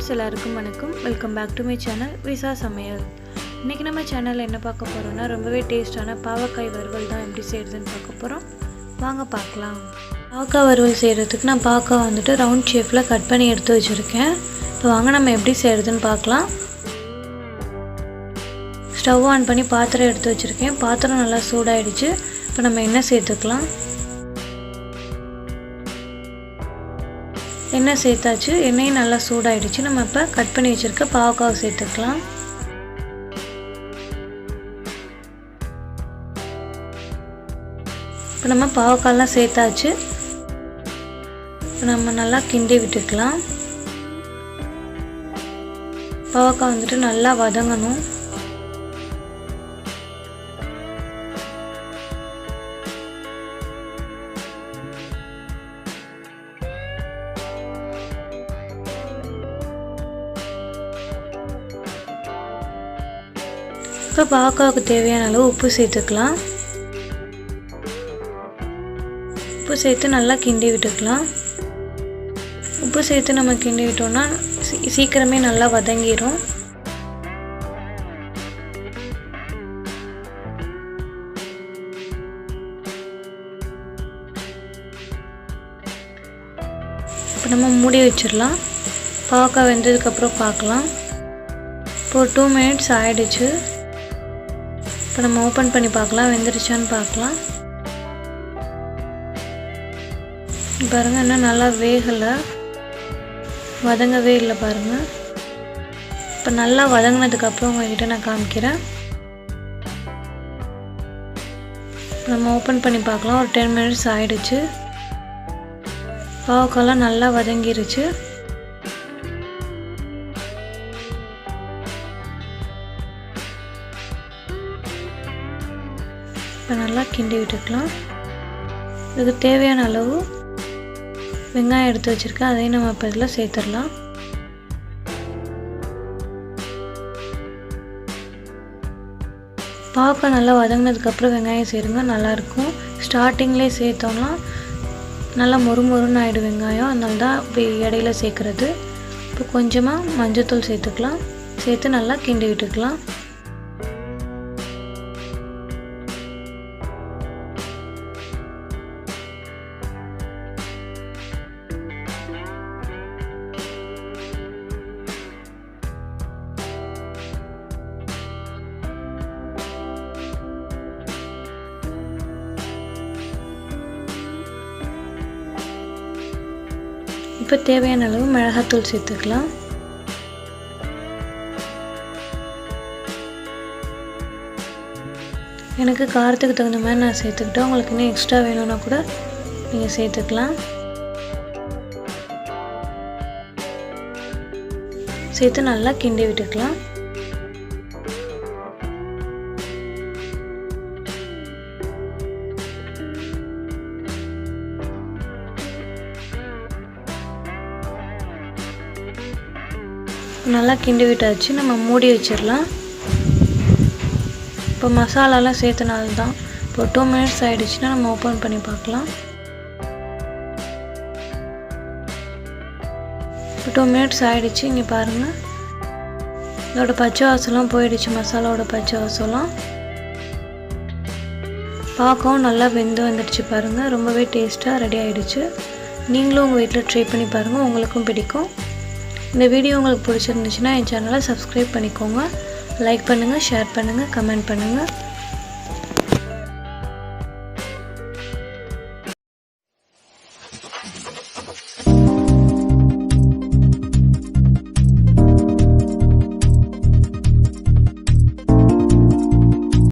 Friends எல்லாருக்கும் வணக்கம். Welcome back to my channel விசா சமையல். இன்றைக்கி நம்ம சேனலில் என்ன பார்க்க போகிறோம்னா ரொம்பவே டேஸ்டான பாவக்காய் வறுவல் தான் எப்படி செய்கிறதுன்னு பார்க்க போகிறோம். வாங்க பார்க்கலாம். பாவக்காய் வறுவல் செய்கிறதுக்கு நான் பாவக்காய் வந்துட்டு ரவுண்ட் ஷேப்பில் கட் பண்ணி எடுத்து வச்சுருக்கேன். இப்போ வாங்க நம்ம எப்படி செய்கிறதுன்னு பார்க்கலாம். ஸ்டவ் ஆன் பண்ணி பாத்திரம் எடுத்து வச்சுருக்கேன். பாத்திரம் நல்லா சூடாயிடுச்சு. இப்போ நம்ம எண்ணெய் சேர்த்துக்கலாம். எண்ணெய் சேர்த்தாச்சு. எண்ணெயும் நல்லா சூடாயிடுச்சு. நம்ம இப்போ கட் பண்ணி வச்சுருக்க பாவக்காவை சேர்த்துக்கலாம். இப்போ நம்ம பாவக்காயெல்லாம் சேர்த்தாச்சு. இப்போ நம்ம நல்லா கிண்டி விட்டுக்கலாம். பாவக்காய் வந்துட்டு நல்லா வதங்கணும். இப்போ பாவக்காவுக்கு தேவையான அளவு உப்பு சேர்த்துக்கலாம். உப்பு சேர்த்து நல்லா கிண்டி விட்டுக்கலாம். உப்பு சேர்த்து நம்ம கிண்டி விட்டோம்னா சீக்கிரமே நல்லா வதங்கிடும். இப்போ நம்ம மூடி வச்சிடலாம். பாவக்காய் வெந்ததுக்கப்புறம் பார்க்கலாம். இப்போ 2 மினிட்ஸ் ஆயிடுச்சு. இப்போ நம்ம ஓப்பன் பண்ணி பார்க்கலாம், வெந்துருச்சான்னு பார்க்கலாம். பாருங்கள், இன்னும் நல்லா வேகலை, வதங்கவே இல்லை பாருங்கள். இப்போ நல்லா வதங்கினதுக்கப்புறம் உங்கள்கிட்ட நான் காமிக்கிறேன். நம்ம ஓப்பன் பண்ணி பார்க்கலாம். ஒரு 10 மினிட்ஸ் ஆயிடுச்சு. பாவக்காயெல்லாம் நல்லா வதங்கிருச்சு. இப்போ நல்லா கிண்டி விட்டுக்கலாம். இதுக்கு தேவையான அளவு வெங்காயம் எடுத்து வச்சுருக்கேன். அதையும் நம்ம இப்போ இதில் சேர்த்துடலாம். பாவக்காய் நல்லா வதங்கினதுக்கப்புறம் வெங்காயம் சேருங்க, நல்லாயிருக்கும். ஸ்டார்டிங்லேயே சேர்த்தோம்னா நல்லா மொறுமொறுன்னு ஆகிடும் வெங்காயம். அதனால தான் இப்போ இடையில சேர்க்குறது. இப்போ கொஞ்சமாக மஞ்சள்தூள் சேர்த்துக்கலாம். சேர்த்து நல்லா கிண்டி விட்டுக்கலாம். இப்போ தேவையான அளவு மிளகாத்தூள் சேர்த்துக்கலாம். எனக்கு காரத்துக்கு தகுந்த மாதிரி நான் சேர்த்துக்கிட்டேன். உங்களுக்கு இன்னும் எக்ஸ்ட்ரா வேணும்னா கூட நீங்கள் சேர்த்துக்கலாம். சேர்த்து நல்லா கிண்டி விட்டுக்கலாம். நல்லா கிண்டி விட்டாச்சு. நம்ம மூடி வச்சிடலாம். இப்போ மசாலாலாம் சேர்த்தனால தான் இப்போ 2 மினிட்ஸ் ஆகிடுச்சுன்னா நம்ம ஓப்பன் பண்ணி பார்க்கலாம். இப்போ 2 மினிட்ஸ் ஆகிடுச்சு. இங்கே பாருங்கள், இதோட பச்சை வாசலாம் போயிடுச்சு. மசாலாவோட பச்சை வாசலாம். பார்க்கவும் நல்லா வெந்து வந்துடுச்சு பாருங்கள். ரொம்பவே டேஸ்ட்டாக ரெடி ஆகிடுச்சு. நீங்களும் உங்கள் வீட்டில் ட்ரை பண்ணி பாருங்கள், உங்களுக்கும் பிடிக்கும். இந்த வீடியோ உங்களுக்கு பிடிச்சிருந்துச்சுன்னா என் சேனலை சப்ஸ்கிரைப் பண்ணிக்கோங்க. லைக் பண்ணுங்கள், ஷேர் பண்ணுங்கள், கமெண்ட் பண்ணுங்கள்.